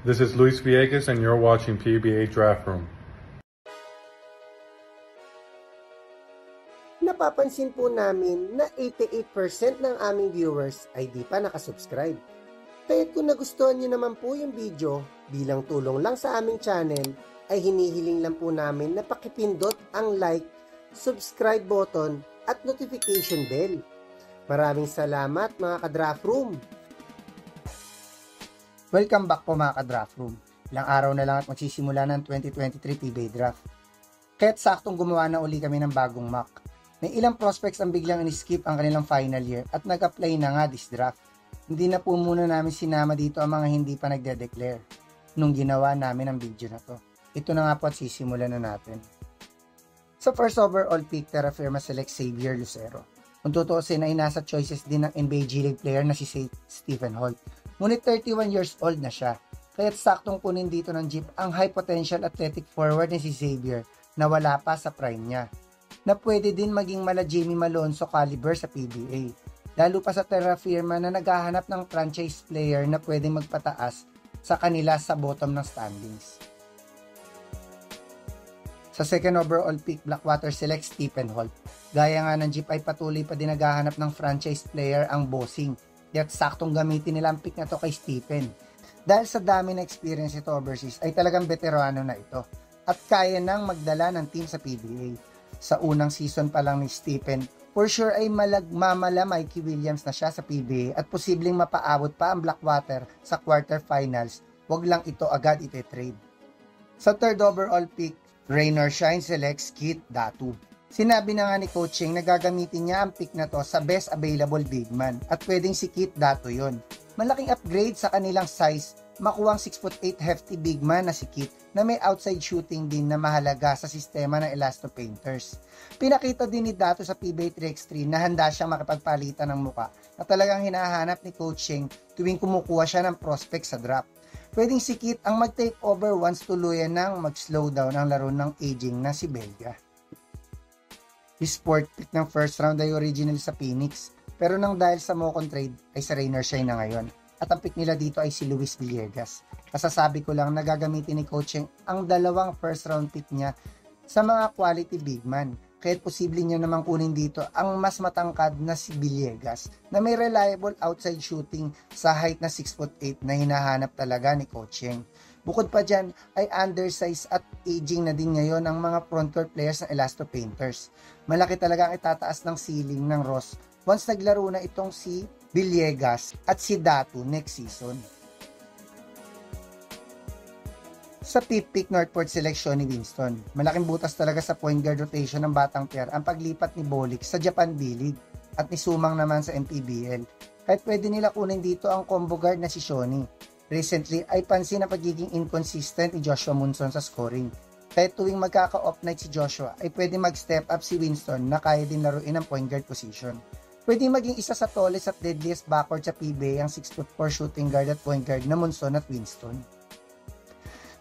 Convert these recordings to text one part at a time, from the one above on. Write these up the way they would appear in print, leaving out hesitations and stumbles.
This is Luis Villegas and you're watching PBA Draft Room. Napapansin po namin na 88% ng aming viewers ay di pa nakasubscribe. Kaya kung nagustuhan nyo naman po yung video, bilang tulong lang sa aming channel, ay hinihiling lang po namin na pakipindot ang like, subscribe button at notification bell. Maraming salamat mga ka-Draft Room! Welcome back po mga ka-Draft Room. Ilang araw na lang at magsisimula ng 2023 PBA Draft. Kaya't saktong gumawa na uli kami ng bagong mock. May ilang prospects ang biglang in-skip ang kanilang final year at nag-apply na nga this draft. Hindi na po muna namin sinama dito ang mga hindi pa nagde-declare nung ginawa namin ang video na to. Ito na nga po at sisimulan na natin. Sa first overall pick, Terra Firma select Xavier Lucero. Kung tutuusin ay nasa choices din ng NBA G League player na si Stephen Holt. Ngunit 31 years old na siya. Kaya't saktong kunin dito ng Jeep ang high potential athletic forward ni si Xavier na wala pa sa prime niya, na pwede din maging mala Jamie Malonzo caliber sa PBA. Lalo pa sa Terra Firma na naghahanap ng franchise player na pwedeng magpataas sa kanila sa bottom ng standings. Sa second overall pick, Blackwater select Stephen Holt. Gaya nga ng Jeep ay patuloy pa din naghahanap ng franchise player ang bossing. Yat saktong gamitin nila ang pick na to kay Stephen. Dahil sa dami na experience ito overseas ay talagang veterano na ito at kaya nang magdala ng team sa PBA. Sa unang season pa lang ni Stephen, for sure ay malagmamala Mikey Williams na siya sa PBA at posibleng mapaabot pa ang Blackwater sa quarterfinals, wag lang ito agad ite-trade. Sa third overall pick, Raynor Shine selects Keith Datu. Sinabi na nga ni Coaching na gagamitin niya ang pick na to sa best available big man at pwedeng si Keith Datu yon. Malaking upgrade sa kanilang size, makuwang 6'8" hefty big man na si Keith na may outside shooting din na mahalaga sa sistema ng Elasto Painters. Pinakita din ni Datu sa PBA 3x3 na handa siyang makipagpalitan ng muka na talagang hinahanap ni Coaching tuwing kumukuha siya ng prospect sa draft. Pwedeng si Keith ang mag-take over once tuluyan ng mag-slow down ang laro ng aging na si Belga. His fourth pick ng first round ay original sa Phoenix, pero nang dahil sa Mocon trade ay sa Raynor Shine na ngayon. At ang pick nila dito ay si Luis Villegas. Kasasabi ko lang na gagamitin ni Coaching ang dalawang first round pick niya sa mga quality big man. Kaya't posible niya namang kunin dito ang mas matangkad na si Villegas na may reliable outside shooting sa height na 6'8" na hinahanap talaga ni Coaching. Bukod pa dyan ay undersized at aging na din ngayon ang mga frontcourt players ng Elasto Painters. Malaki talaga ang itataas ng ceiling ng Ross once naglaro na itong si Villegas at si Datu next season. Sa fifth pick, Northport selection ni Winston. Malaking butas talaga sa point guard rotation ng batang pair ang paglipat ni Bolik sa Japan B-League at ni Sumang naman sa MPBL. Kahit pwede nila kunin dito ang combo guard na si Shoni. Recently ay pansin na pagiging inconsistent ni Joshua Munson sa scoring. Kahit tuwing magkaka-off night si Joshua ay pwede mag-step up si Winston na kaya din laruin ang point guard position. Pwede maging isa sa tallest at deadliest backcourt sa PBA ang 6'4" shooting guard at point guard na Munson at Winston.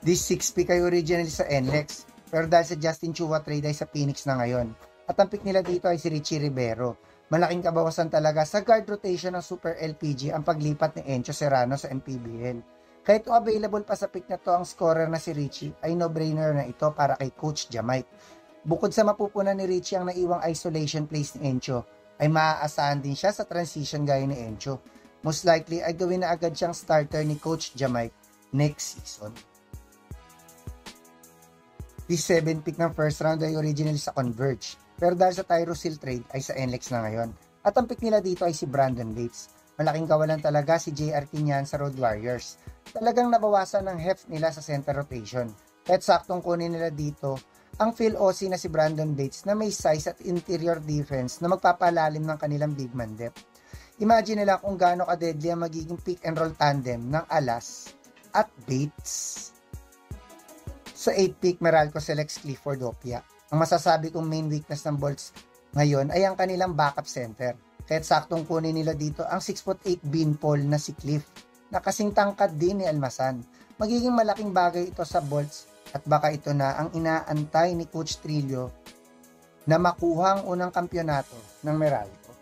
This 6 pick ay originally sa NLEX, pero dahil sa Justin Chua trade ay sa Phoenix na ngayon. At ang pick nila dito ay si Richie Rivero. Malaking kabawasan talaga sa guard rotation ng Super LPG ang paglipat ni Encho Serrano sa MPBL. Kahit available pa sa pick na to ang scorer na si Richie, ay no-brainer na ito para kay Coach Jamite. Bukod sa mapupunan ni Richie ang naiwang isolation plays ni Encho, ay maaasahan din siya sa transition gaya ni Encho. Most likely ay gawin na agad siyang starter ni Coach Jamite next season. This 7 pick ng first round ay originally sa Converge, pero dahil sa Tyrus Hill trade ay sa NLEX na ngayon. At ang pick nila dito ay si Brandon Bates. Malaking kawalan talaga si JR Quinian sa Road Warriors. Talagang nabawasan ng heft nila sa center rotation. Kahit saktong kunin nila dito ang Phil Ossie na si Brandon Bates na may size at interior defense na magpapalalim ng kanilang big man depth. Imagine nila kung gaano ka-deadly ang magiging pick and roll tandem ng Alas at Bates. Sa 8 pick, Meralco selects Clifford Opia. Ang masasabi kong main weakness ng Bolts ngayon ay ang kanilang backup center. Kaya't saktong kunin nila dito ang 6'8" beanpole na si Cliff na kasing tangkad din ni Almasan. Magiging malaking bagay ito sa Bolts at baka ito na ang inaantay ni Coach Trillo na makuha ang unang kampyonato ng Meralco.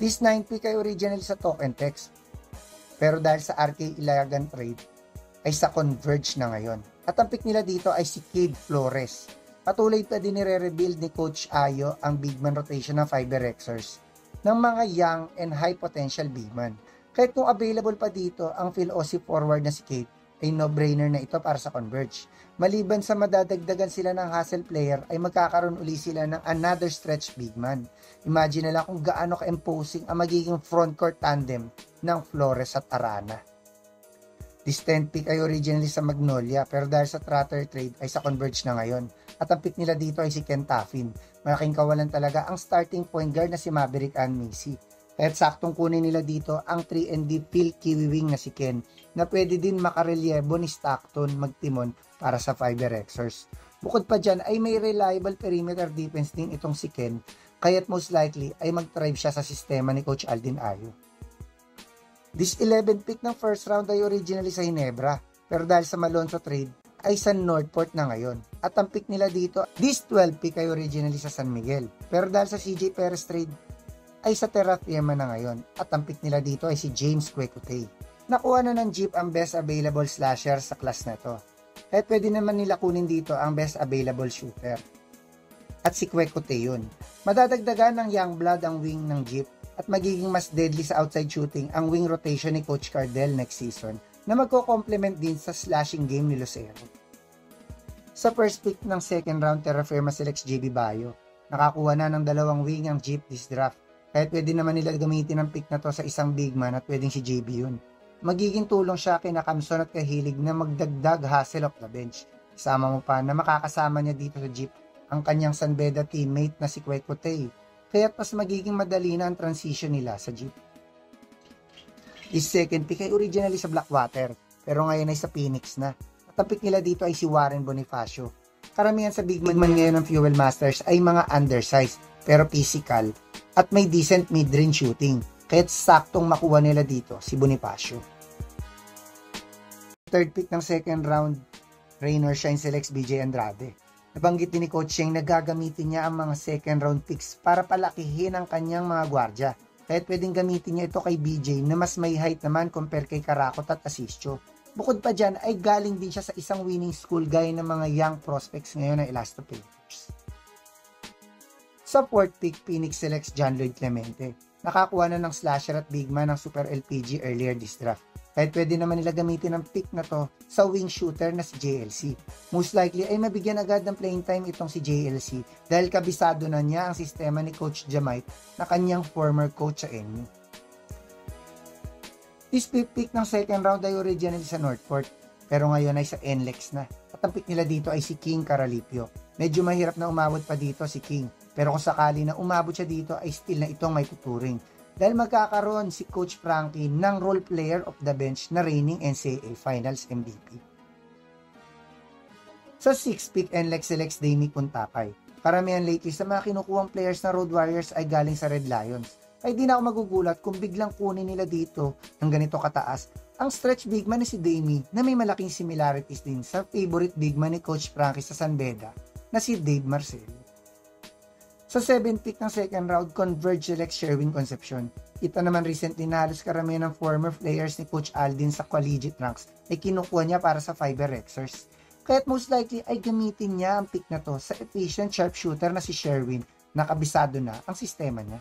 This 9 pick ay original sa Talk and Text. Pero dahil sa RK Ilagan trade, ay sa Converge na ngayon. At ang pick nila dito ay si Cade Flores. Patuloy pa din nire-rebuild ni Coach Ayo ang big man rotation ng Fiberexers ng mga young and high potential big man. Kahit kung available pa dito ang Phil Ossie forward na si Cade, ay no-brainer na ito para sa Converge. Maliban sa madadagdagan sila ng hustle player, ay magkakaroon uli sila ng another stretch big man. Imagine na lang kung gaano ka-imposing ang magiging frontcourt tandem ng Flores at Arana. This 10th pick ay originally sa Magnolia, pero dahil sa Trotter trade ay sa Converge na ngayon. At ang pick nila dito ay si Ken Taffin. Malaking kawalan talaga ang starting point guard na si Maverick Anmisi. Kaya't saktong kunin nila dito ang 3&D Phil Kiwiwing na si Ken, na pwede din makarelyebo ni Stockton magtimon para sa Fiberexers. Bukod pa dyan ay may reliable perimeter defense din itong si Ken, kaya't most likely ay mag-thrive siya sa sistema ni Coach Aldin Ayo. This 11th pick ng first round ay originally sa Ginebra, pero dahil sa Malonzo trade ay sa Northport na ngayon. At ang pick nila dito, this 12th pick ay originally sa San Miguel, pero dahil sa CJ Perez trade ay sa Terra Firma na ngayon. At ang pick nila dito ay si James Kwekutey. Nakuha na ng Jeep ang best available slasher sa class na to. At pwede naman nila kunin dito ang best available shooter. At si Kwekutey yun. Madadagdagan ng young blood ang wing ng Jeep at magiging mas deadly sa outside shooting ang wing rotation ni Coach Cardell next season na magko-complement din sa slashing game ni Lucero. Sa first pick ng second round, Terra Firma selects JB Bayo. Nakakuha na ng dalawang wing ang Jeep this draft. Kahit pwede naman nila gamitin ang pick na to sa isang big man at pwedeng si JB yun. Magiging tulong siya kina Kamson at Kahilig na magdagdag hustle off the bench. Isama mo pa na makakasama niya dito sa Jeep ang kanyang San Beda teammate na si Kwekutey. Kaya't mas magiging madali na ang transition nila sa Jeep. This second pick ay originally sa Blackwater, pero ngayon ay sa Phoenix na. At ang pick nila dito ay si Warren Bonifacio. Karamihan sa big man ngayon ng Fuel Masters ay mga undersized pero physical at may decent mid-range shooting. Kaya't saktong makuha nila dito si Bonifacio. Third pick ng second round, Raynor Shine selects BJ Andrade. Nabanggit din ni Coach Sheng na gagamitin niya ang mga second round picks para palakihin ang kanyang mga gwardya. Kaya't pwedeng gamitin niya ito kay BJ na mas may height naman compare kay Karakot at Asistio. Bukod pa dyan ay galing din siya sa isang winning school gaya ng mga young prospects ngayon ng Elasto Painters. Sa fourth pick, Phoenix selects John Lloyd Clemente. Nakakuha na ng slasher at big man ng Super LPG earlier this draft. Kahit pwede naman nila gamitin ang pick na to sa wing shooter na si JLC. Most likely ay mabigyan agad ng playing time itong si JLC dahil kabisado na niya ang sistema ni Coach Jamite na kanyang former coach sa NU. This fifth pick ng second round ay originally sa Northport, pero ngayon ay sa NLEX na. At ang pick nila dito ay si King Caralipio. Medyo mahirap na umabot pa dito si King, pero kung sakali na umabot siya dito ay still na itong may tuturing. Dahil magkakaroon si Coach Frankie ng role player of the bench na reigning NCAA Finals MVP. Sa 6th pick, NLEX selects Dami Kuntapay. Karamihan lately sa mga kinukuhang players na Road Warriors ay galing sa Red Lions. Ay di na ako magugulat kung biglang kunin nila dito ng ganito kataas ang stretch big man na si Dami na may malaking similarities din sa favorite big man ni Coach Frankie sa San Beda na si Dave Marcelo. Sa 7th pick ng second round, Converge selects Sherwin Concepcion. Ito naman recently na halos karamihan ng former players ni Coach Aldin sa collegiate ranks ay kinukuha niya para sa Fiberexers. Kaya't most likely ay gamitin niya ang pick na to sa efficient sharpshooter na si Sherwin na kabisado na ang sistema niya.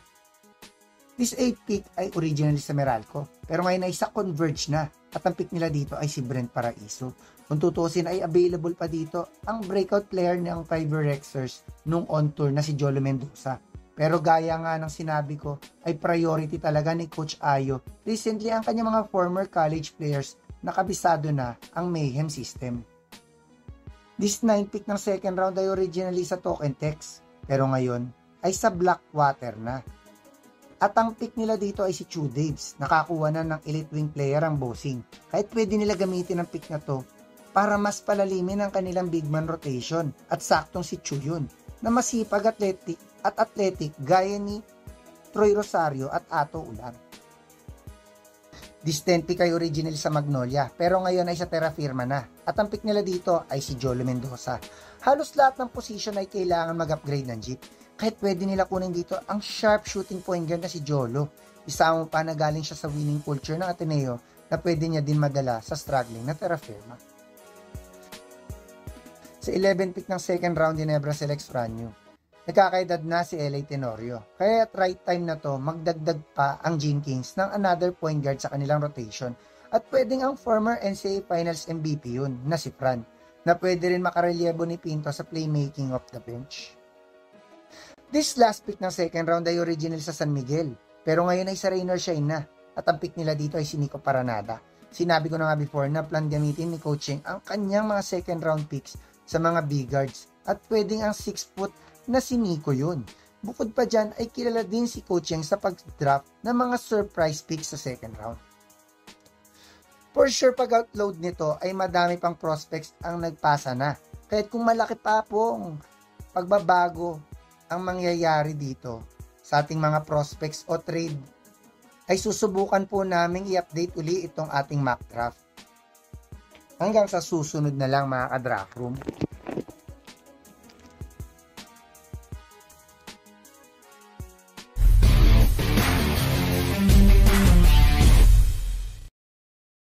This 8th pick ay originally sa Meralco, pero ngayon ay sa Converge na at ang pick nila dito ay si Brent Paraiso. Kung tutusin ay available pa dito ang breakout player ng Fiberexers nung on tour na si Jolo Mendoza. Pero gaya nga ng sinabi ko ay priority talaga ni Coach Ayo recently ang kanyang mga former college players na kabisado na ang Mayhem system. This 9th pick ng second round ay originally sa Token Tex, pero ngayon ay sa Blackwater na. At ang pick nila dito ay si Chu Daves. Nakakuha na ng elite wing player ang Bossing. Kahit pwede nila gamitin ang pick na to para mas palalimin ang kanilang big man rotation. At saktong si Chu yun, na masipag athletic gaya ni Troy Rosario at Ato Ulan. This 10th pick ay originally sa Magnolia, pero ngayon ay sa Terra Firma na. At ang pick nila dito ay si Jolo Mendoza. Halos lahat ng position ay kailangan mag-upgrade ng Jeep. Kahit pwede nila kunin dito ang sharp shooting point guard na si Jolo. Isama pa na galing siya sa winning culture ng Ateneo na pwede niya din madala sa struggling na Terra Firma. Sa 11th pick ng second round, Ginebra selects Franyu. Nagkakaedad na si L.A. Tenorio. Kaya at right time na to, magdagdag pa ang Gene Kings ng another point guard sa kanilang rotation. At pwedeng ang former NCAA Finals MVP yun, na si Fran, na pwede rin makarelyebo ni Pinto sa playmaking of the bench. This last pick ng second round ay original sa San Miguel, pero ngayon ay sa Rain or Shine na, at ang pick nila dito ay si Nico Paranada. Sinabi ko na nga before na plan gamitin ni coaching ang kanyang mga second round picks sa mga big guards, at pwedeng ang 6 foot na si Nico yun. Bukod pa dyan ay kilala din si coaching sa pag-draft ng mga surprise picks sa second round. For sure, pag-outload nito ay madami pang prospects ang nagpasa na. Kahit kung malaki pa pong pagbabago ang mangyayari dito sa ating mga prospects o trade, ay susubukan po namin i-update uli itong ating mock draft. Hanggang sa susunod na lang mga ka-draft room.